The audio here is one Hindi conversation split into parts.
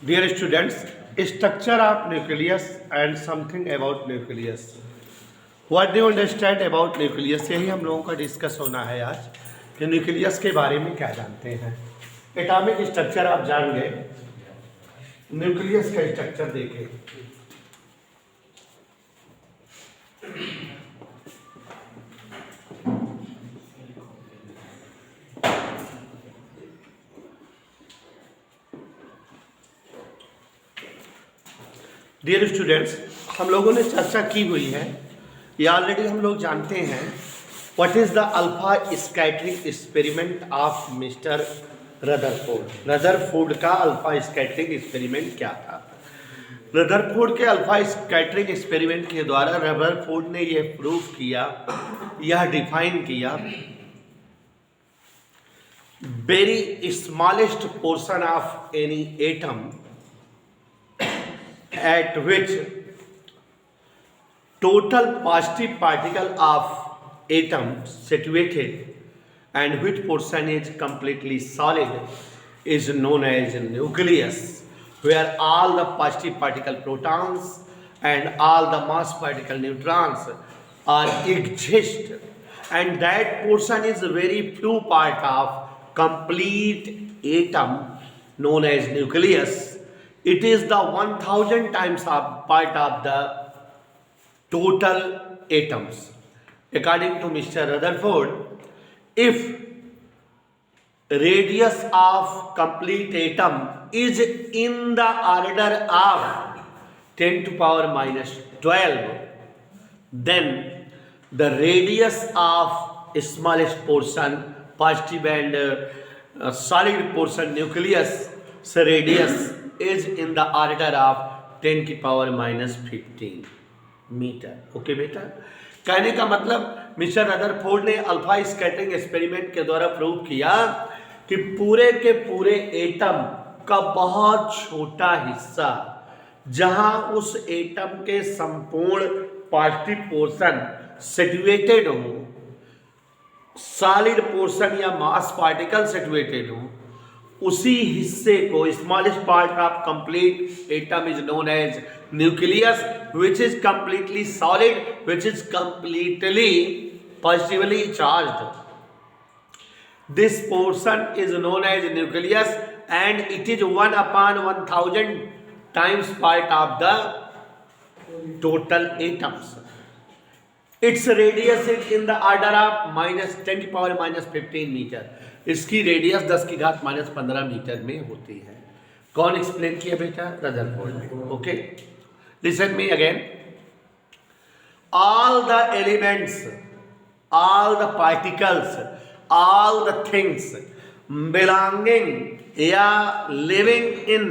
Dear students, structure of nucleus and something about nucleus. What do you understand about nucleus? यही हम लोगों का डिस्कस होना है आज कि न्यूक्लियस के बारे में क्या जानते हैं। एटॉमिक स्ट्रक्चर आप जान गए, न्यूक्लियस का स्ट्रक्चर देखें। डियर स्टूडेंट्स, हम लोगों ने चर्चा की हुई है, ये ऑलरेडी हम लोग जानते हैं। What is the alpha scattering experiment of mister Rutherford. Rutherford का अल्फा स्कैटरिंग एक्सपेरिमेंट क्या था? रदरफोर्ड के अल्फा स्कैटरिंग एक्सपेरिमेंट के द्वारा रदरफोर्ड ने यह प्रूव किया, यह डिफाइन किया, very smallest portion of any atom at which total positive particle of atom situated and which portion is completely solid is known as nucleus, where all the positive particle protons and all the mass particle neutrons are exist, and that portion is very few part of complete atom known as nucleus. It is the 1000 times of part of the total atoms. According to Mr. Rutherford, if radius of complete atom is in the order of 10 to power minus 12, then the radius of smallest portion, positive and solid portion nucleus, so radius is in the order of 10 की पावर माइनस 15 मीटर। ओके बेटा, कहने का मतलब मिस्टर रदरफोर्ड ने अल्फा स्कैटरिंग एक्सपेरिमेंट के द्वारा प्रूव किया कि पूरे के पूरे एटम का बहुत छोटा हिस्सा, जहां उस एटम के संपूर्ण पॉजिटिव पोर्शन सिचुएटेड हो, सॉलिड पोर्शन या मास पार्टिकल सिचुएटेड हो, उसी हिस्से को smallest part of complete atom is known as nucleus, which is completely solid, which is completely positively charged. This portion is known as nucleus and it is 1/1000 times part of the total atoms. Its radius is in the order of -10 की पावर -15 मीटर। इसकी रेडियस 10 की घात -15 मीटर में होती है। कौन एक्सप्लेन किया बेटा? रदरफोर्ड ने। Okay, listen me again. All the elements, all the particles, all the things belonging या living in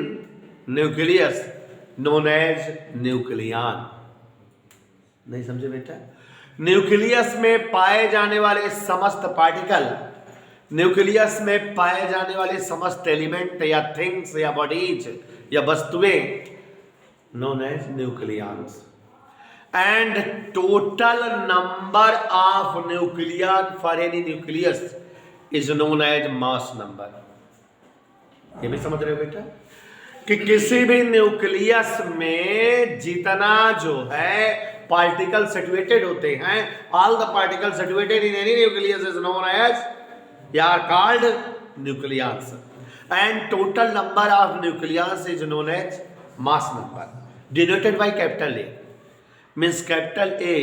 nucleus known as nucleon. नहीं समझे बेटा? न्यूक्लियस में पाए जाने वाले समस्त पार्टिकल, न्यूक्लियस में पाए जाने वाले समस्त एलिमेंट या थिंग्स या बॉडीज या वस्तुएं known as nucleons, and total number of nucleon for any nucleus is known as mass number. ये भी समझ रहे हो बेटा कि किसी भी न्यूक्लियस में जितना जो है पार्टिकल सिचुएटेड होते हैं, all the particle situated in any nucleus is known as are called nucleons, and total number of nucleons is known as mass number, denoted by capital A. Means capital A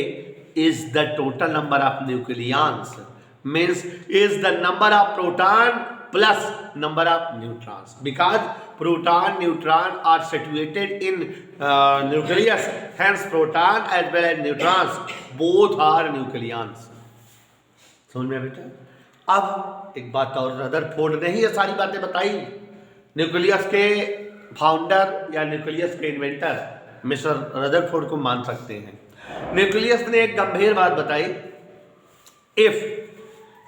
is the total number of nucleons, means is the number of proton plus number of neutrons, because proton neutron are situated in nucleus, hence proton as well as neutrons both are nucleons। समझ में बेटा? अब एक बात और, रदरफोर्ड ने ही ये सारी बातें बताई। न्यूक्लियस के फाउंडर या न्यूक्लियस के इन्वेंटर मिस्टर रदरफोर्ड को मान सकते हैं। न्यूक्लियस ने एक गंभीर बात बताई, if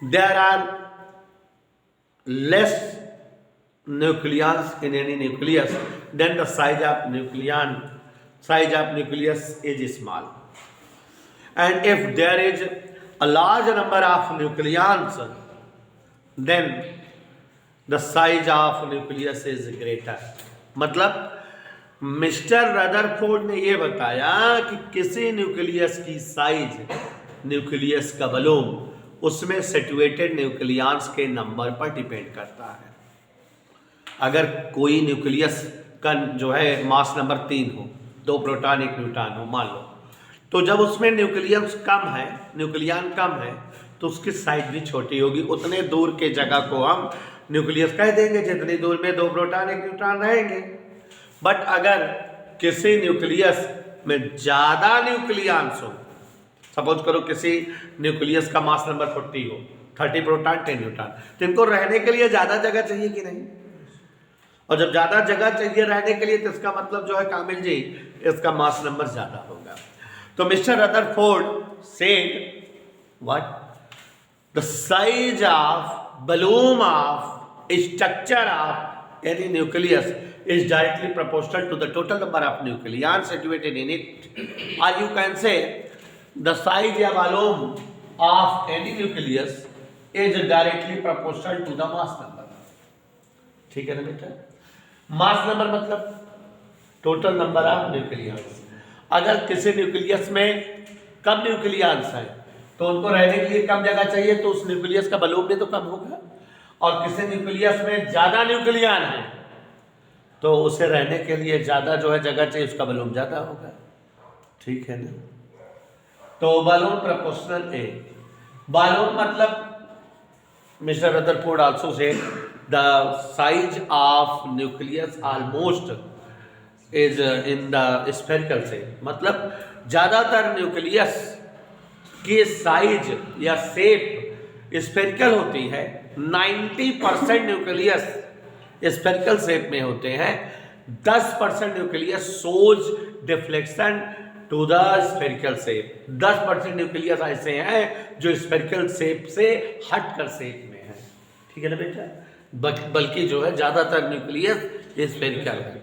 there are less nucleons in any nucleus then the size of nucleus is small, and if there is a large number of nucleons, then the size of nucleus is greater। मतलब मिस्टर रदरफोर्ड ने यह बताया कि किसी न्यूक्लियस की साइज, न्यूक्लियस का वॉल्यूम, उसमें सिचुएटेड न्यूक्लियॉन्स के नंबर पर डिपेंड करता है। अगर कोई न्यूक्लियस का जो है मास नंबर 3 हो, 2 प्रोटॉन 1 न्यूट्रॉन हो मान लो, तो जब उसमें न्यूक्लियस कम है, न्यूक्लियन कम है, तो उसकी साइज भी छोटी होगी। उतने दूर के जगह को हम न्यूक्लियस कह देंगे जितनी दूर में 2 प्रोटॉन 1 न्यूट्रॉन रहेंगे। बट अगर किसी न्यूक्लियस में ज़्यादा न्यूक्लियॉन्स हो, सपोज करो किसी न्यूक्लियस का मास नंबर 40 हो, 30 प्रोटॉन 10 न्यूट्रॉन, तो इनको रहने के लिए ज़्यादा जगह चाहिए कि नहीं? और जब ज़्यादा जगह चाहिए रहने के लिए तो इसका मतलब जो है कामिल जी, इसका मास नंबर ज़्यादा होगा। तो mister Rutherford said what? The size of volume of structure of any nucleus is directly proportional to the total number of nucleons situated in it, or you can say the size या volume of any nucleus is directly proportional to the mass number। ठीक है ना बेटा? मास नंबर मतलब टोटल नंबर ऑफ न्यूक्लियस। अगर किसी न्यूक्लियस में कम न्यूक्लियस है तो उनको रहने के लिए कम जगह चाहिए, तो उस न्यूक्लियस का वॉल्यूम भी तो कम होगा। और किसी न्यूक्लियस में ज्यादा न्यूक्लियन है तो उसे रहने के लिए ज़्यादा जो है जगह चाहिए, उसका वॉल्यूम ज़्यादा होगा। ठीक है ना? तो वॉल्यूम प्रोपोर्शनल ए। वॉल्यूम मतलब mister Rutherford also say the size of nucleus almost is in the spherical से, मतलब ज़्यादातर न्यूक्लियस की साइज या शेप स्फेरिकल होती है। 90% न्यूक्लियस स्फेरिकल शेप में होते हैं। 10% nucleus shows deflection to the spherical shape. 10% nucleus ऐसे हैं जो स्फेरिकल शेप से हटकर शेप में है। ठीक है ना बेटा? बल्कि जो है ज्यादातर न्यूक्लियस स्फेरिकल है।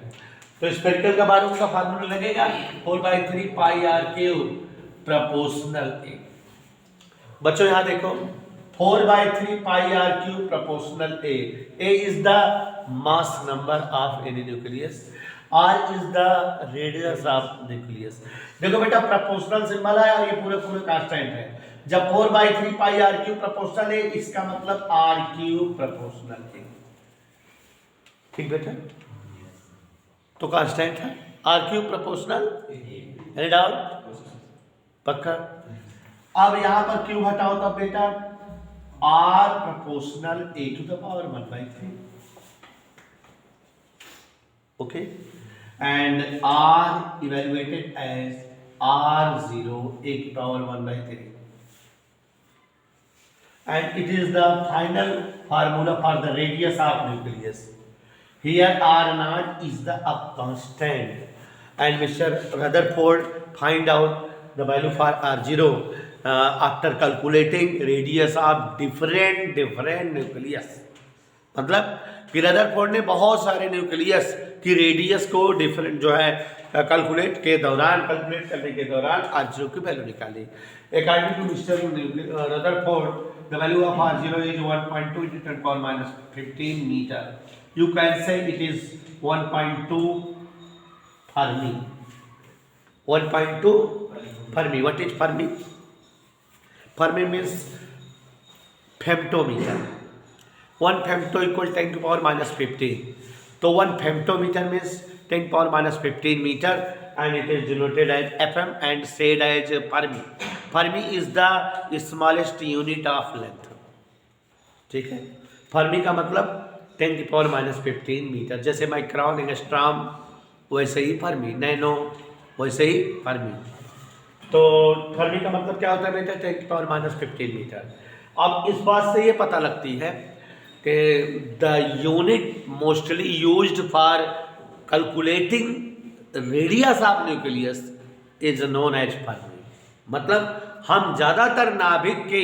तो स्फेरिकल का बारे में उसका फार्मूला लगेगा 4/3 pi R cube proportional A. बच्चों यहां देखो 4/3 pi R cube proportional A. A is the mass number of any nucleus, r is the radius of nucleus। देखो बेटा प्रोपोर्शनल सिंबल है और ये पूरे पूरे कांस्टेंट है। जब 4/3 पाई आर क्यूब प्रोपोर्शनल है, इसका मतलब आर क्यूब प्रोपोर्शनल है। ठीक बेटा? तो कांस्टेंट है r cube proportional. Any doubt? पक्का? अब यहां पर क्यूब हटाओ तब बेटा r proportional A to the power 1/3। Okay, and r evaluated as r0 a की power 1/3, and it is the final formula for the radius of nucleus. Here r0 is the up constant, and Mr. Rutherford find out the value for r0 after calculating radius of different nucleus। मतलब कि रदरफोर्ड ने बहुत सारे न्यूक्लियस की रेडियस को डिफरेंट जो है कैलकुलेट करने के दौरान r0 की वैल्यू निकाली। According to mister Rutherford the value of r0 is 1.2 × 10⁻15 meter. You can say it is 1.2 fermi. 1.2 fermi. What is fermi? Fermi means femtometer. 1 femto equal 10⁻15। तो 1 femtometer means 10⁻15 meter, and it is denoted as FM and said as Fermi। Fermi is the smallest unit of length। ठीक है? फर्मी का मतलब 10⁻15 मीटर। जैसे माइक्रॉन, एंगस्ट्रॉम, वैसे ही फर्मी। नैनो, वैसे ही फर्मी। तो फर्मी का मतलब क्या होता है बेटा? 10⁻15 मीटर। अब इस बात से ये पता लगती है कि the unit mostly used for calculating radius of nucleus is known as fermi. मतलब हम ज़्यादातर नाभिक के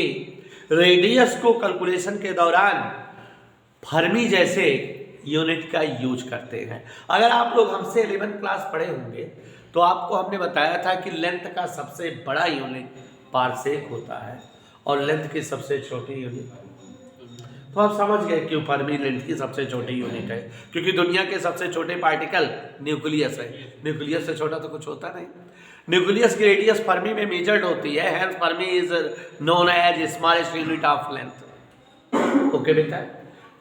रेडियस को कैलकुलेशन के दौरान फर्मी जैसे यूनिट का यूज करते हैं। अगर आप लोग हमसे 11th क्लास पढ़े होंगे तो आपको हमने बताया था कि लेंथ का सबसे बड़ा यूनिट पारसेक होता है और लेंथ की सबसे छोटी यूनिट तो आप समझ गए क्यों फर्मी लेंथ की सबसे छोटी यूनिट है, क्योंकि दुनिया के सबसे छोटे पार्टिकल न्यूक्लियस है। न्यूक्लियस से छोटा तो कुछ होता नहीं। न्यूक्लियस की रेडियस फर्मी में मेजर्ड होती है, hence fermi is known as smallest unit of length. Okay बेटा,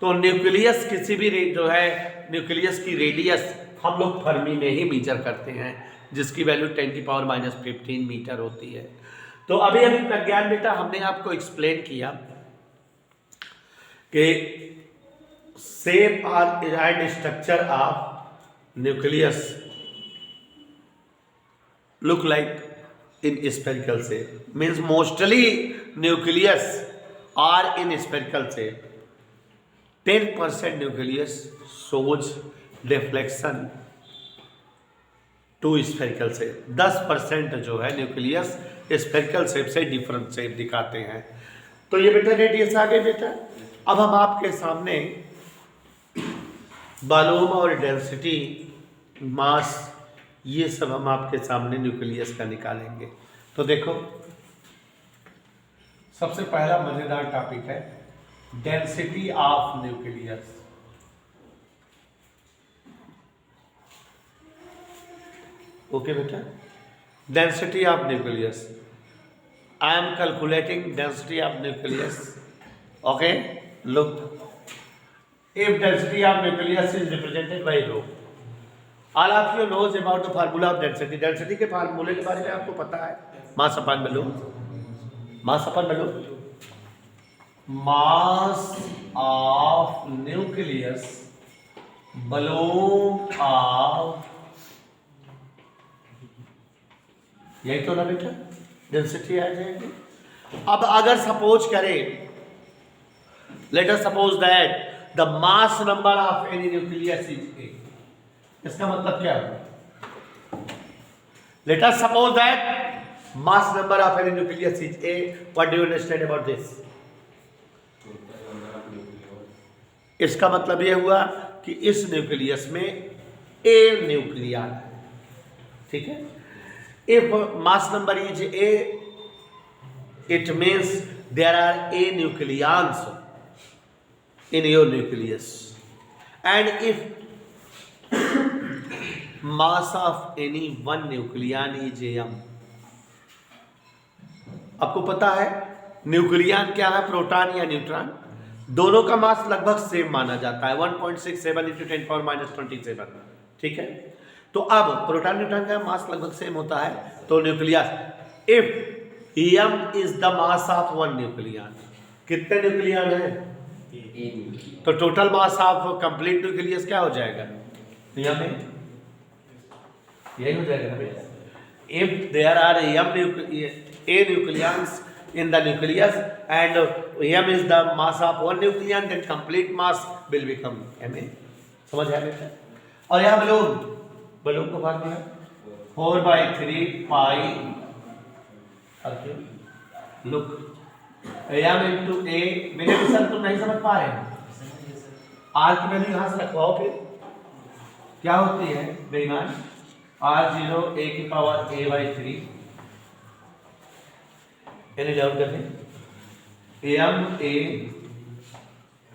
तो न्यूक्लियस किसी भी जो है न्यूक्लियस की रेडियस हम लोग फर्मी में ही मेजर करते हैं, जिसकी वैल्यू 10⁻⁻15 मीटर होती है। तो अभी प्रज्ञान बेटा हमने आपको एक्सप्लेन किया कि शेप और and structure of nucleus look like in spherical shape, means mostly nucleus are in spherical shape. 10% nucleus shows deflection to spherical shape, 10% जो है न्यूक्लियस स्फेरिकल शेप से डिफरेंट शेप दिखाते हैं। तो ये बेटा रेडियस आ गए बेटा। अब हम आपके सामने वॉल्यूम और डेंसिटी, मास, ये सब हम आपके सामने न्यूक्लियस का निकालेंगे। तो देखो, सबसे पहला मजेदार टॉपिक है डेंसिटी ऑफ न्यूक्लियस। ओके बेटा, density of nucleus, I am calculating density of nucleus. Okay, look, if density of nucleus is represented by rho, all of you knows about the formula of density. Density के फार्मूले के बारे में आपको पता है, mass upon volume, mass upon volume, mass of nucleus volume of, यही तो ना बेटा डेंसिटी आ जाएगी। अब अगर सपोज करें, let us suppose that the mass number of any nucleus is a, इसका मतलब क्या है? Let us suppose that mass number of any nucleus is a, what do you understand about this? इसका मतलब यह हुआ कि इस न्यूक्लियस में ए न्यूक्लियन है, ठीक है। If mass number is A, it means there are A nucleons in your nucleus, and if mass of any one nucleon is m, आपको पता है न्यूक्लियन क्या है, प्रोटॉन या न्यूट्रॉन, दोनों का मास लगभग सेम माना जाता है, 1.67 × 10⁻27, ठीक है। तो अब प्रोटॉन न्यूट्रॉन का मास लगभग सेम होता है, तो nucleus, if m is the mass of one nucleon, कितने न्यूक्लियन है? तो total mass of complete nucleus क्या हो जाएगा? यही हो जाएगा ना। If there are A nucleons in the nucleus and m is the mass of one nucleon, then complete mass will become ma। समझ आया बेटा? और यहाँ बलून को formula 4/3 pi, look m into A, मेरे भी सर तुम नहीं समझ पा रहे हैं, आर की वैल्यू यहां से रखवाओ, फिर क्या होती है बेईमान? r0 a की पावर a/3, इन्हें डाउन कर दें, m a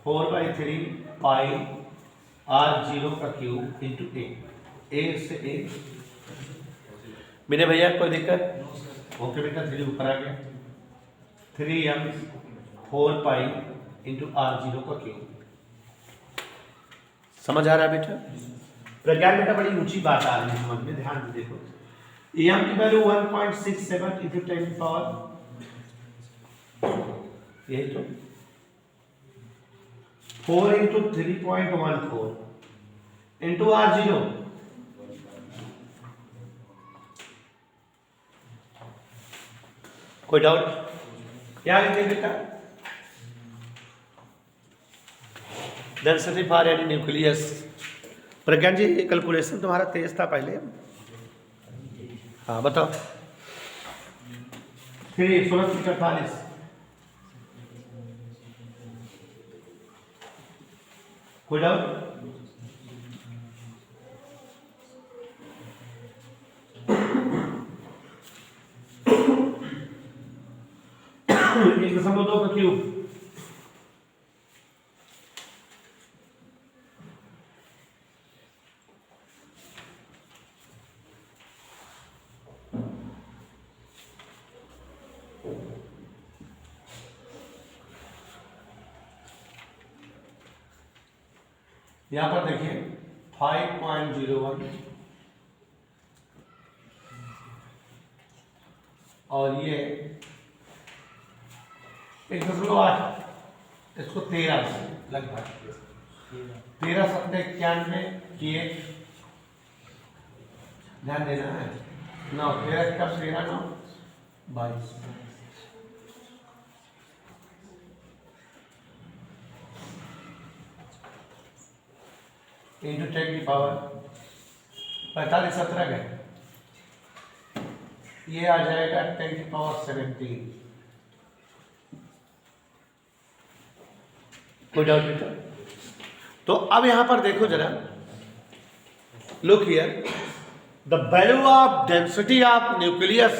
4/3 पाई r0 का क्यूब इंटू a से a। मेरे भैया कोई दिक्कत? ओके बेटा, 3 ऊपर आ गया, 3m 4 पाई इंटू r0 का क्यूब। समझ आ रहा है बेटा? प्रज्ञान बेटा बड़ी ऊंची बात आ रही है समझ में, ध्यान से देखो। m की वैल्यू 1.67 इंटू 10 पावर, यही तो 4 इंटू 3.14 इंटू r0, कोई डाउट? क्या लिखते बेटा? Density for any nucleus. Pragyan ji, ये कैलकुलेशन तुम्हारा तेज था पहले, हाँ बताओ। 3 16 48, कोई डाउट? एक दशमलव 2 का क्यूब, यहां पर देखिए 5.01 और ये 1.8, इसको 13 लगभग 13 सत्ते 91 किए, ध्यान देना है 9 13 कब 13 9 22 इंटू 10 की पावर 45 17 गए, ये आ जाएगा 10 की पावर 17। कोई डाउट बेटा? तो अब यहां पर देखो जरा, look here, the value of density of nucleus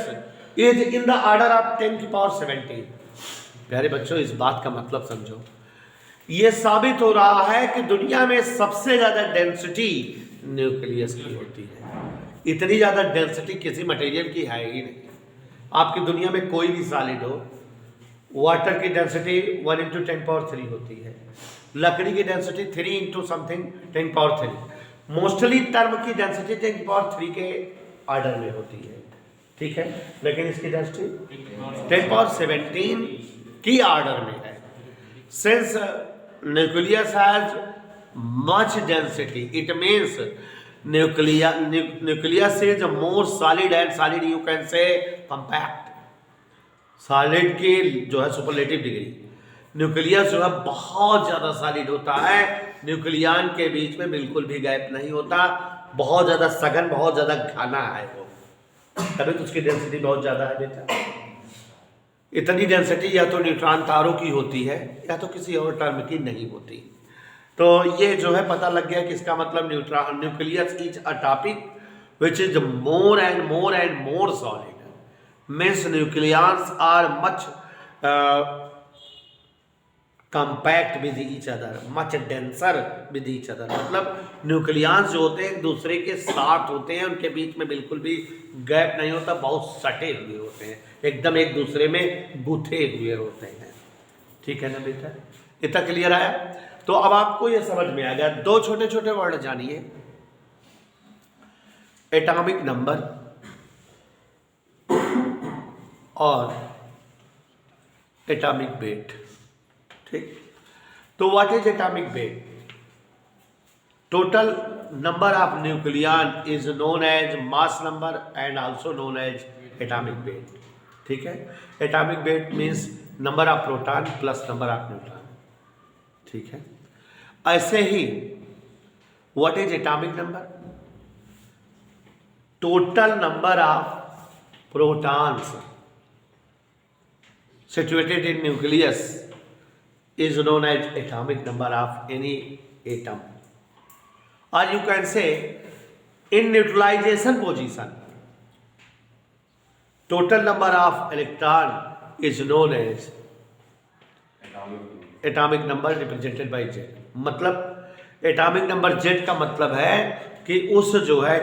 is in the order of 10 की पावर 17। प्यारे बच्चों, इस बात का मतलब समझो, यह साबित हो रहा है कि दुनिया में सबसे ज्यादा डेंसिटी न्यूक्लियस की होती है। इतनी ज्यादा डेंसिटी किसी मटेरियल की है ही नहीं। आपकी दुनिया में कोई भी सॉलिड हो, वाटर की डेंसिटी 1 इंटू 10 पावर 3 होती है, लकड़ी की density 3 into something 10 power 3, mostly term की डेंसिटी 10 पावर 3 के ऑर्डर में होती है, ठीक है, लेकिन इसकी डेंसिटी 10 पावर 17 की ऑर्डर में है। Since nucleus has much density, it means nucleus is more solid and solid you can say compact। Solid की जो है सुपरलेटिव डिग्री, न्यूक्लियस जो है बहुत ज़्यादा सॉलिड होता है, न्यूक्लियन के बीच में बिल्कुल भी गैप नहीं होता, बहुत ज़्यादा सघन, बहुत ज़्यादा घना है वो, तभी तो उसकी डेंसिटी बहुत ज़्यादा है बेटा। इतनी डेंसिटी या तो न्यूट्रॉन तारों की होती है या तो किसी और टर्म की नहीं होती। तो ये जो है पता लग गया कि इसका मतलब nucleus is a topic which is more and more solid, means nucleons are much compact with each other, much denser with each other. मतलब न्यूक्लियंस जो होते हैं एक दूसरे के साथ होते हैं, उनके बीच में बिल्कुल भी गैप नहीं होता, बहुत सटे हुए होते हैं, एकदम एक दूसरे में गुथे हुए होते हैं, ठीक है ना बेटा? इतना क्लियर आया? तो अब आपको ये समझ में आ गया। दो छोटे छोटे वर्ड जानिए, एटॉमिक नंबर और एटॉमिक वेट, ठीक? तो what is atomic weight? Total number of nucleon is known as mass number and also known as atomic weight, ठीक है? Atomic weight means number of proton plus number of neutron, ठीक है? ऐसे ही what is atomic number? Total number of protons situated in nucleus is known as atomic number of any atom, or you can say in neutralization position total number of electron is known as atomic number represented by Z। मतलब एटॉमिक नंबर Z का मतलब है कि उस जो है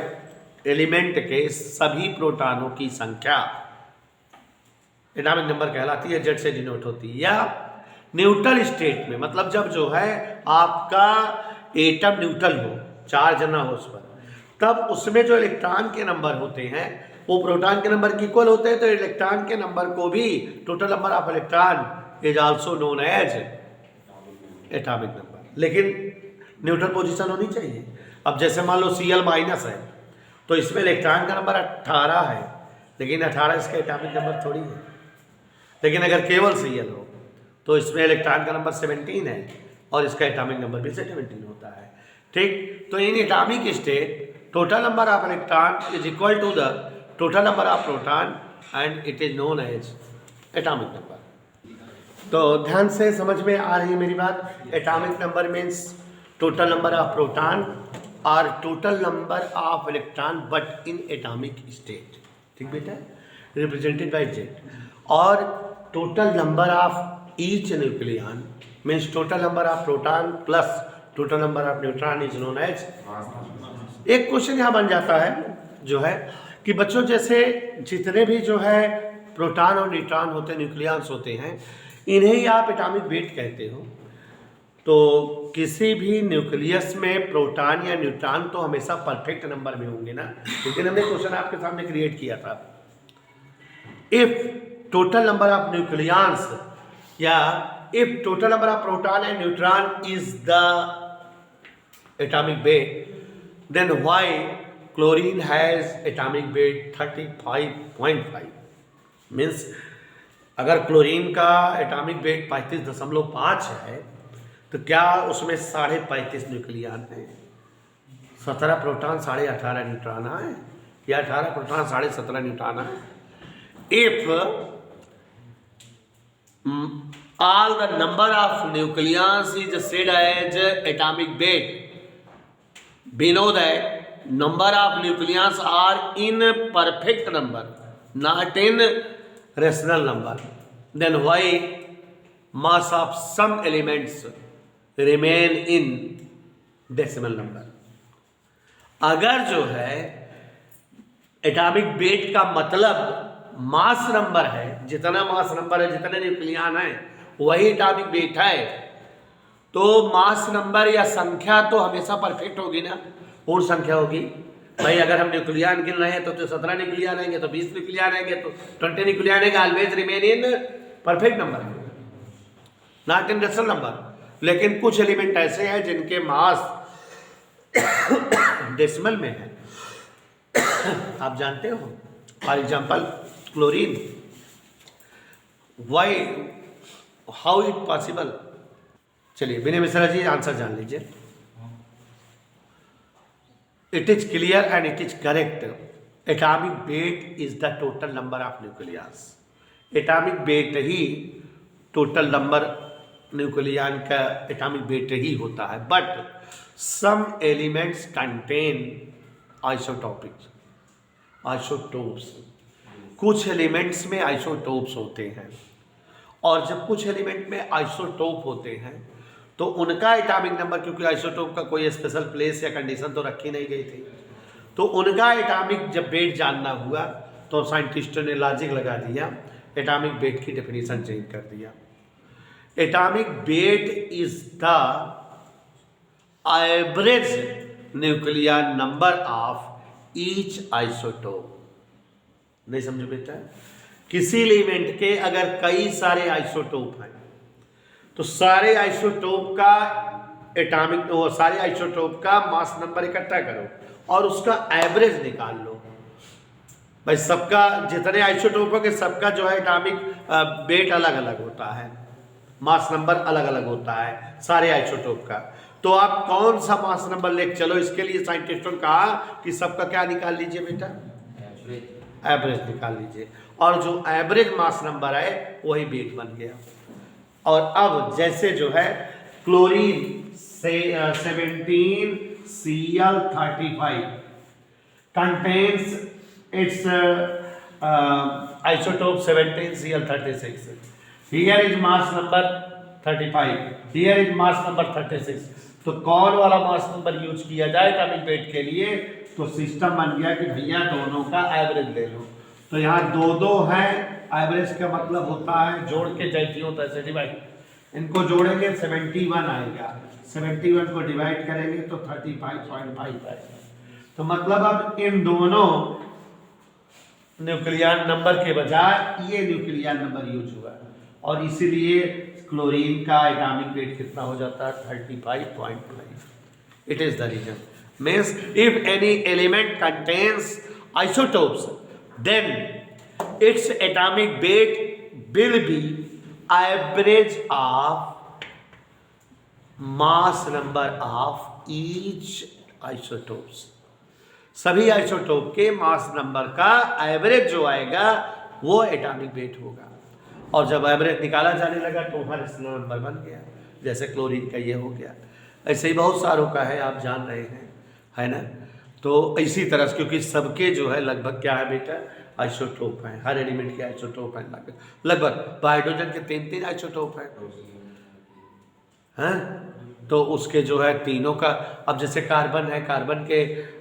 एलिमेंट के सभी प्रोटॉनों की संख्या एटॉमिक नंबर कहलाती है, Z से डिनोट होती है। या न्यूट्रल स्टेट में, मतलब जब जो है आपका एटम न्यूट्रल हो, चार्ज ना हो उस पर, तब उसमें जो इलेक्ट्रॉन के नंबर होते हैं वो प्रोटॉन के नंबर के इक्वल होते हैं, तो इलेक्ट्रॉन के नंबर को भी total number of electron is also known as atomic number. लेकिन न्यूट्रल पोजीशन होनी चाहिए। अब जैसे मान लो Cl माइनस है, तो इसमें इलेक्ट्रॉन का नंबर 18 है, लेकिन 18 इसका एटॉमिक नंबर थोड़ी है। लेकिन अगर केवल Cl हो तो इसमें इलेक्ट्रॉन का नंबर 17 है और इसका एटॉमिक नंबर भी 17 होता है, ठीक? तो in atomic state total number of electron is equal to the total number of proton and it is known as atomic number. तो ध्यान से समझ में आ रही है मेरी बात? Atomic number means total number of proton और total number of electron but in atomic state, ठीक बेटा? Represented by Z। और total number of each nucleon means total number of proton plus total number of neutron is known as. एक क्वेश्चन यहाँ बन जाता है जो है कि बच्चों जैसे जितने भी जो है प्रोटॉन और न्यूट्रॉन होते हैं, न्यूक्लियंस होते हैं, इन्हें ही आप एटॉमिक वेट कहते हो। तो किसी भी न्यूक्लियस में प्रोटॉन या न्यूट्रॉन तो हमेशा परफेक्ट नंबर में होंगे ना, लेकिन हमने क्वेश्चन आपके सामने क्रिएट किया था, if total number of nucleons या if total number of proton and neutron is the atomic weight, then why chlorine has atomic weight 35.5? मीन्स अगर क्लोरीन का एटॉमिक वेट 35.5 है तो क्या उसमें 35.5 न्यूक्लियन है, 17 प्रोटॉन 18.5 न्यूट्रॉन है, या 18 प्रोटॉन 17.5 न्यूट्रॉन है? If all the number of nucleons is said as atomic weight, we know that number of nucleons are in perfect number, not in rational number. Then why mass of some elements remain in decimal number? अगर जो है एटॉमिक वेट का मतलब मास नंबर है, जितना मास नंबर है, जितने न्यूक्लियन है वही एटॉमिक वेट है, तो मास नंबर या संख्या तो हमेशा परफेक्ट होगी ना, पूर्ण संख्या होगी। भाई अगर हम न्यूक्लियन गिन रहे हैं तो 17 न्यूक्लियन रहेंगे, तो 20 न्यूक्लियन रहेंगे, तो 20 न्यूक्लियन रहेंगे, always remain in perfect number, not in rational number. लेकिन कुछ एलिमेंट ऐसे हैं जिनके मास डेसिमल में है, आप जानते हो, for example chlorine, why, how it possible? चलिए विनय मिश्रा जी आंसर जान लीजिए। It is clear and it is correct, atomic weight is the total number of nucleus. Atomic weight ही टोटल नंबर न्यूक्लियन का एटॉमिक वेट ही होता है, but some elements contain isotopics, isotopes. कुछ एलिमेंट्स में आइसोटोप्स होते हैं, और जब कुछ एलिमेंट में आइसोटोप होते हैं तो उनका एटॉमिक नंबर, क्योंकि आइसोटोप का कोई स्पेशल प्लेस या कंडीशन तो रखी नहीं गई थी, तो उनका एटॉमिक जब वेट जानना हुआ तो साइंटिस्टों ने लॉजिक लगा दिया, एटॉमिक वेट की डेफिनेशन चेंज कर दिया। Atomic weight is the average nuclear number of each isotope. नहीं समझो बेटा? किसी एलिमेंट के अगर कई सारे आइसोटोप हैं तो सारे आइसोटोप का एटॉमिक, सारे आइसोटोप का मास नंबर इकट्ठा करो और उसका एवरेज निकाल लो। भाई सबका जितने आइसोटोप के सबका जो है एटॉमिक वेट अलग अलग होता है, मास नंबर अलग अलग होता है सारे आइसोटोप का, तो आप कौन सा मास नंबर लेके चलो, इसके लिए साइंटिस्टों ने कहा कि सबका क्या निकाल लीजिए बेटा, एवरेज निकाल लीजिए, और जो एवरेज मास नंबर है वही वेट बन गया। और अब जैसे जो है क्लोरीन से 17Cl35 contains it's isotope 17Cl36, here is mass number 35, here is mass number 36, तो कौन वाला मास नंबर यूज किया जाए एटॉमिक वेट के लिए? तो सिस्टम बन गया कि भैया दोनों का एवरेज ले लो। तो यहाँ दो है, एवरेज का मतलब होता है जोड़ के जैसी होता है ऐसे डिवाइड, इनको जोड़ेंगे 71 आएगा, 71 को डिवाइड करेंगे तो 35.5 आएगा। तो मतलब अब इन दोनों न्यूक्लियर नंबर के बजाय ये न्यूक्लियर नंबर यूज हुआ, और इसीलिए क्लोरीन का एटॉमिक वेट कितना हो जाता है? 35.5। It is the reason. Means if any element contains isotopes, then its atomic weight will be average of mass number of each isotopes. सभी आइसोटोप के मास नंबर का एवरेज जो आएगा वो एटॉमिक वेट होगा, और जब एवरेज निकाला जाने लगा तो हर नंबर बन गया, जैसे क्लोरीन का ये हो गया। ऐसे ही बहुत सारों का है, आप जान रहे हैं, है ना? तो इसी तरह से, क्योंकि सबके जो है लगभग क्या है बेटा, आइसोटोप हैं, हर एलिमेंट के आइसोटोप हैं लगभग। हाइड्रोजन के 3 आइसोटोप हैं, तो उसके जो है तीनों का, अब जैसे कार्बन है, कार्बन के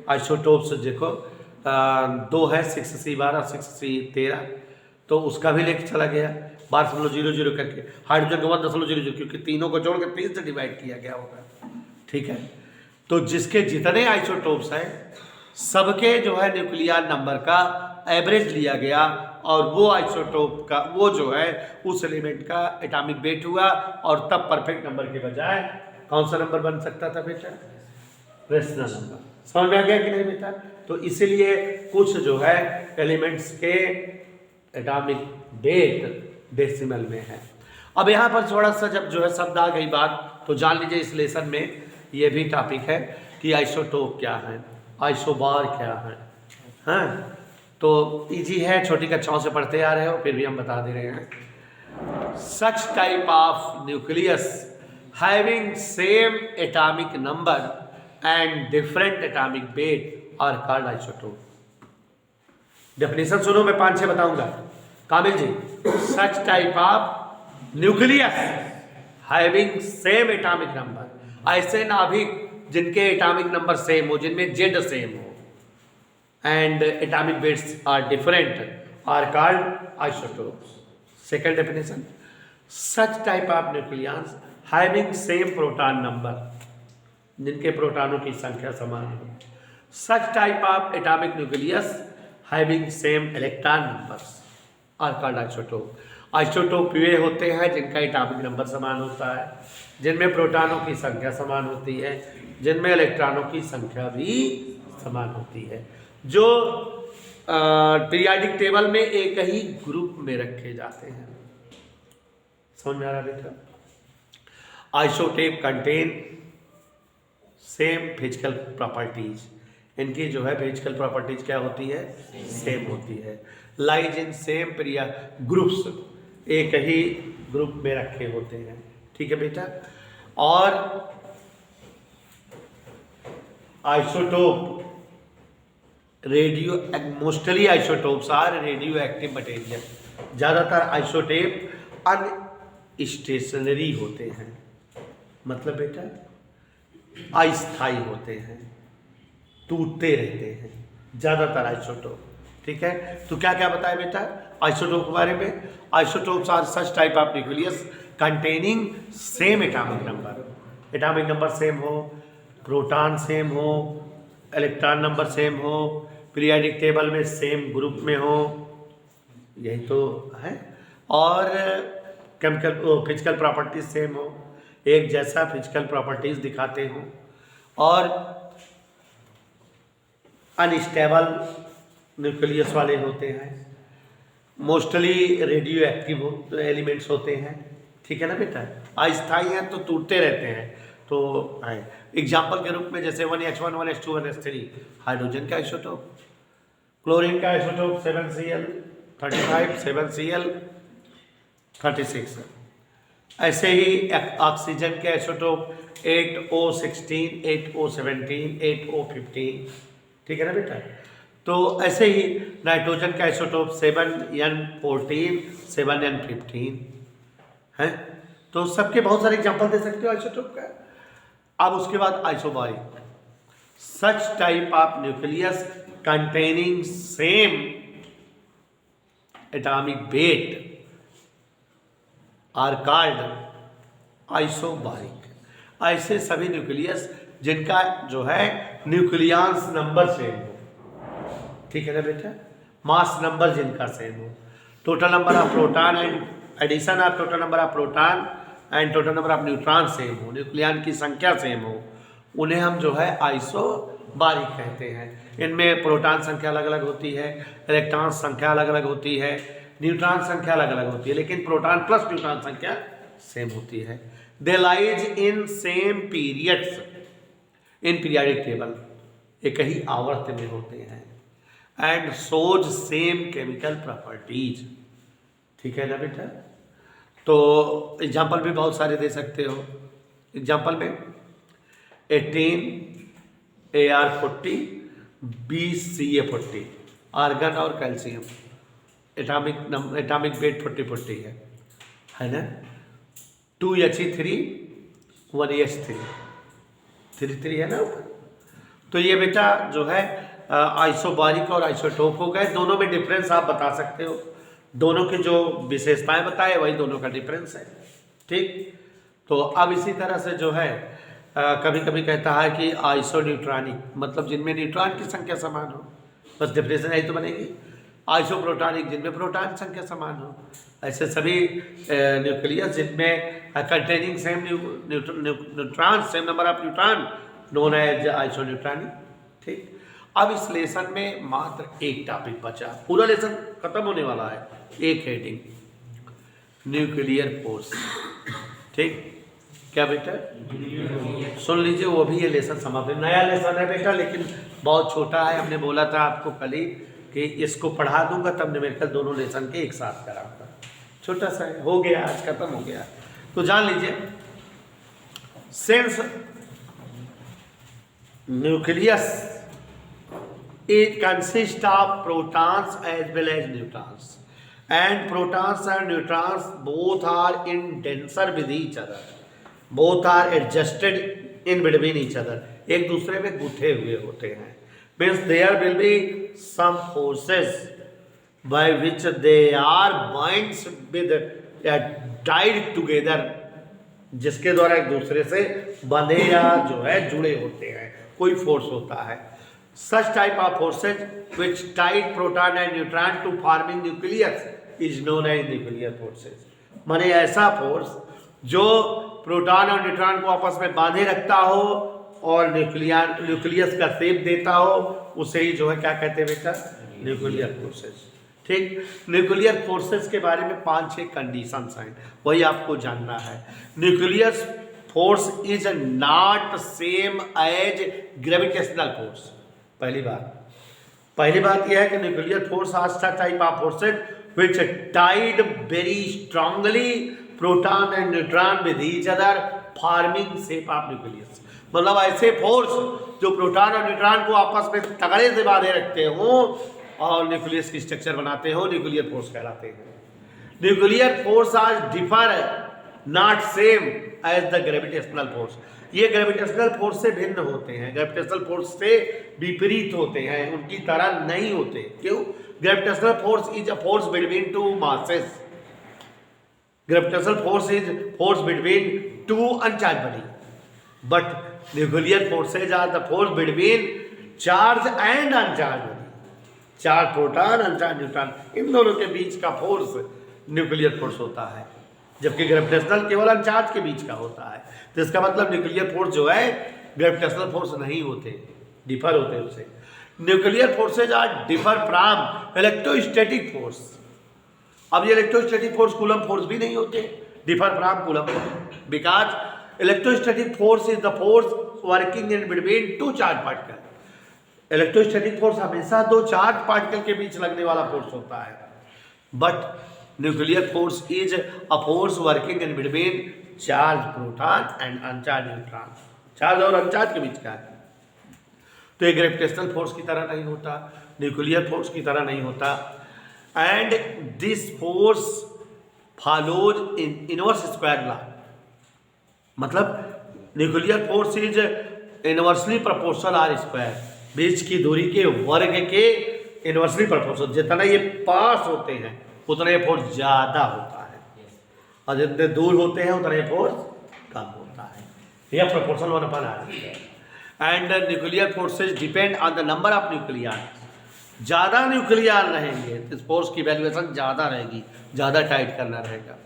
आइसोटोप्स देखो 2 है, 6C12 6C13, तो उसका भी लेके चला गया। 12.00 करके, हाइड्रोजन को 1.00, क्योंकि तीनों को जोड़ के 3 से डिवाइड किया गया होगा। ठीक है, तो जिसके जितने आइसोटोप्स हैं सबके जो है न्यूक्लियर नंबर का एवरेज लिया गया, और वो आइसोटोप का वो जो है उस एलिमेंट का एटॉमिक वेट हुआ, और तब परफेक्ट नंबर के बजाय कौन सा नंबर बन सकता था बेटा? Rational number. समझ में आ गया कि नहीं बेटा? तो इसीलिए कुछ जो है एलिमेंट्स के एटॉमिक वेट डेसिमल में है। अब यहाँ पर थोड़ा सा जब जो है शब्द आ गई बात, तो जान लीजिए इस लेसन में ये भी टॉपिक है कि आइसोटोप क्या है, आइसोबार क्या है। हाँ, तो इजी है, छोटी कक्षाओं से पढ़ते आ रहे हो, फिर भी हम बता दे रहे हैं। Such type of nucleus having same atomic number and different atomic weight are called isotope. Definition सुनो, मैं 5-6 बताऊंगा। Kamil ji, such type of nucleus having same atomic number, ऐसे नाभिक जिनके एटॉमिक नंबर सेम हो, जिनमें जेड सेम हो, and atomic weights are different are called isotopes. Second definition, such type of nucleus having same proton number, जिनके प्रोटॉनों की संख्या समान हो। सच type of atomic nucleus having same electron numbers are called isotope. Isotope वे होते हैं जिनका एटॉमिक नंबर समान होता है, जिनमें प्रोटॉनों की संख्या समान होती है, जिनमें इलेक्ट्रॉनों की संख्या भी समान होती है, जो पीरियोडिक टेबल में एक ही ग्रुप में रखे जाते हैं। समझ में आ रहा बेटा? Isotope contain same physical properties, इनकी जो है फिजिकल प्रॉपर्टीज क्या होती है? सेम होती है। लाइज इन सेम ग्रुप्स, एक ही ग्रुप में रखे होते हैं। ठीक है बेटा? और isotope mostly isotopes are radioactive material. ज़्यादातर आइसोटोप अनस्टेशनरी होते हैं, मतलब बेटा अस्थायी होते हैं, टूटते रहते हैं ज़्यादातर आइसोटोप। ठीक है, तो क्या क्या बताया बेटा आइसोटोप के बारे में? Isotopes are such type of nucleus containing same atomic number, atomic number same हो, प्रोटॉन सेम हो, इलेक्ट्रॉन नंबर सेम हो, पीरियोडिक टेबल में सेम ग्रुप में हो, यही तो है, और केमिकल फिजिकल प्रॉपर्टीज सेम हो, एक जैसा फिजिकल प्रॉपर्टीज दिखाते हो, और अनस्टेबल न्यूक्लियस वाले होते हैं, मोस्टली रेडियो एक्टिव एलिमेंट्स होते हैं। ठीक है ना बेटा? अस्थायी हैं तो टूटते रहते हैं, तो है एग्जाम्पल के रूप में जैसे 1H1 1H2 1H3 हाइड्रोजन का आइसोटोप, क्लोरीन का आइसोटोप 7Cl35 7Cl36, ऐसे ही ऑक्सीजन के आइसोटोप 8O16 8O17 8O15। ठीक है ना बेटा? तो ऐसे ही नाइट्रोजन का आइसोटोप 7N14 7N15 है। तो सबके बहुत सारे एग्जांपल दे सकते हो आइसोटोप का। अब उसके बाद isobaric, such type of nucleus containing same atomic weight are called isobaric. ऐसे सभी न्यूक्लियस जिनका जो है न्यूक्लियस नंबर सेम हो। ठीक है ना बेटा? मास नंबर जिनका सेम हो, total number of proton and addition of total number of proton and total number of neutron same हो, न्यूक्लियन की संख्या सेम हो, उन्हें हम जो है आइसोबारिक कहते हैं। इनमें प्रोटॉन संख्या अलग अलग होती है, इलेक्ट्रॉन संख्या अलग अलग होती है, न्यूट्रॉन संख्या अलग अलग होती है, लेकिन प्रोटॉन प्लस न्यूट्रॉन संख्या सेम होती है। They lies in same periods in periodic table, एक ही आवर्त में होते हैं, and shows same chemical properties. ठीक है ना बेटा? तो एग्जाम्पल भी बहुत सारे दे सकते हो। एग्जाम्पल में 18 AR40 20 CA40, आर्गन और कैल्शियम, एटॉमिक वेट 40 है ना? 2He3 1H3 3 है ना? तो ये बेटा जो है आइसोबारिक और आइसोटोप हो गए। दोनों में डिफरेंस आप बता सकते हो। दोनों की जो विशेषताएं बताए वही दोनों का डिफरेंस है। ठीक, तो अब इसी तरह से जो है कभी कभी कहता है कि आइसोन्यूट्रॉनिक, मतलब जिनमें न्यूट्रॉन की संख्या समान हो, बस डेफिनेशन यही तो बनेगी। आइसोप्रोटॉनिक, जिनमें प्रोटॉन की संख्या समान हो। ऐसे सभी न्यूक्लियस जिनमें containing same neutron, same number of neutron, known as isoneutronic. ठीक, अब इस लेसन में मात्र एक टॉपिक बचा, पूरा लेसन खत्म होने वाला है, एक हेडिंग, न्यूक्लियर फोर्स। ठीक, क्या बेटा सुन लीजिए, वो भी ये लेसन समाप्त है। नया लेसन है बेटा, लेकिन बहुत छोटा है। हमने बोला था आपको कल ही कि इसको पढ़ा दूंगा तब न्यूमेरिकल दोनों लेसन के एक साथ कराऊंगा। छोटा सा है, हो गया, आज खत्म हो गया। तो जान लीजिए, since nucleus it consists of protons as well as neutrons, and protons and neutrons both are in denser with each other, both are adjusted in between each other, एक दूसरे में गुथे हुए होते हैं। means there will be some forces by which they are binds with tied together, जिसके द्वारा एक दूसरे से बंधे या जो है जुड़े होते हैं, कोई फोर्स होता है। Such type of forces which tied proton and neutron to forming nucleus is known as nuclear forces। माने ऐसा फोर्स जो प्रोटॉन और न्यूट्रॉन को आपस में बांधे रखता हो और न्यूक्लियस का शेप देता हो, उसे ही जो है क्या कहते हैं बेटा, न्यूक्लियर फोर्सेस। ठीक, न्यूक्लियर फोर्सेस के बारे में 5-6 कंडीशंस हैं, वही आपको जानना है। Nuclear force is not same as gravitational force. पहली बात यह है कि nuclear force are such type of forces which tied very strongly proton and neutron with each other forming shape of nucleus. मतलब ऐसे फोर्स जो प्रोटॉन और न्यूट्रॉन को आपस में तगड़े से बांधे रखते हो और न्यूक्लियस की स्ट्रक्चर बनाते हो, न्यूक्लियर फोर्स कहलाते हैं। Nuclear force are differ not same as the gravitational force. ये ग्रेविटेशनल फोर्स से भिन्न होते हैं, ग्रेविटेशनल फोर्स से विपरीत होते हैं, उनकी तरह नहीं होते। क्यों? Gravitational force is a force between two masses. Gravitational force is force between two uncharge body, but nuclear forces are the force between charge and uncharge body. Charge proton, uncharge neutron, इन दोनों के बीच का फोर्स न्यूक्लियर फोर्स होता है, जबकि ग्रेविटेशनल केवल अनचार्ज के बीच का होता है। तो इसका मतलब न्यूक्लियर फोर्स जो है ग्रेविटेशनल फोर्स नहीं होते, डिफर होते हैं उससे। Nuclear forces are differ from electrostatic force. अब ये इलेक्ट्रोस्टैटिक फोर्स कूलम फोर्स भी नहीं होते, differ from Coulomb force, because electrostatic force is the force working in between two charge particle. Electrostatic force हमेशा दो चार्ज पार्टिकल के बीच लगने वाला फोर्स होता है, but nuclear force is a force working in between charge proton and अनचार्ज neutron. Charge और अनचार्ज के बीच का है। तो ये ग्रेविटेशनल फोर्स की तरह नहीं होता, न्यूक्लियर फोर्स की तरह नहीं होता। And this force follows in inverse square law. मतलब nuclear force is inversely proportional R square, बीच की दूरी के वर्ग के इनवर्सली प्रोपोर्शनल। जितना ये पास होते हैं उतना ये फोर्स ज़्यादा होता है, और जितने दूर होते हैं उतना ये फोर्स कम होता है। यह प्रोपोर्शनल 1/r है। And nuclear forces depend on the number of nuclear. ज़्यादा न्यूक्लियर रहेंगे तो इस फोर्स की वैल्यूएशन ज़्यादा रहेगी, ज़्यादा टाइट करना रहेगा।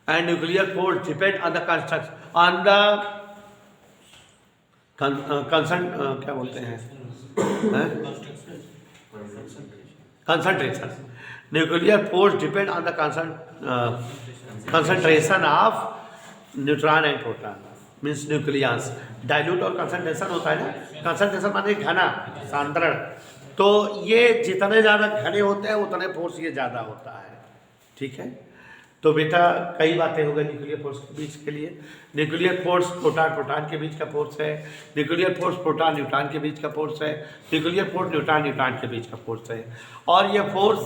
And nuclear force depend on the construction, on the क्या बोलते हैं, concentration. Nuclear force depend on the concentration of neutron and proton, means nucleus. Dilute और कंसंट्रेशन होता है ना, कंसंट्रेशन माने घना, सांद्रण। तो ये जितने ज़्यादा घने होते हैं उतने फोर्स ये ज़्यादा होता है। ठीक है, तो बेटा कई बातें हो गई न्यूक्लियर फोर्स के बीच के लिए। न्यूक्लियर फोर्स प्रोटॉन के बीच का फोर्स है, न्यूक्लियर फोर्स प्रोटॉन न्यूट्रॉन के बीच का फोर्स है, न्यूक्लियर फोर्स न्यूट्रॉन के बीच का फोर्स है। और यह फोर्स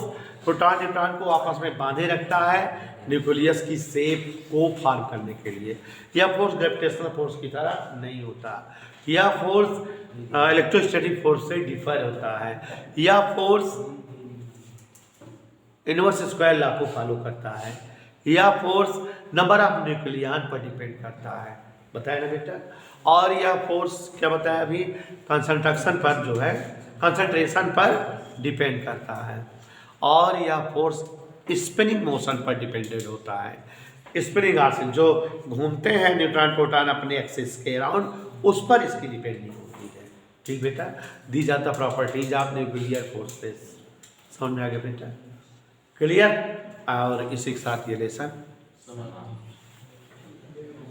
प्रोटॉन न्यूट्रॉन को आपस में बांधे रखता है न्यूक्लियस की शेप को फॉर्म करने के लिए। यह फोर्स ग्रेविटेशनल फोर्स की तरह नहीं होता, यह फोर्स इलेक्ट्रोस्टैटिक फोर्स से डिफर होता है। यह फोर्स इनवर्स स्क्वायर लॉ को फॉलो करता है। यह फोर्स नंबर ऑफ न्यूक्लियन पर डिपेंड करता है, बताया ना बेटा। और यह फोर्स क्या बताया अभी, कंसंट्रेशन पर जो है, कंसंट्रेशन पर डिपेंड करता है। और यह फोर्स स्पिनिंग मोशन पर डिपेंडेंट होता है। स्पिनिंग आर्सन जो घूमते हैं न्यूट्रॉन प्रोटॉन अपने एक्सिस के अराउंड, उस पर इसकी डिपेंडिंग होती है। ठीक बेटा, दी जाता प्रॉपर्टीज ऑफ न्यूक्लियर फोर्सेस, समझ में आ गया बेटा, क्लियर। और इसी के साथ ये लेसन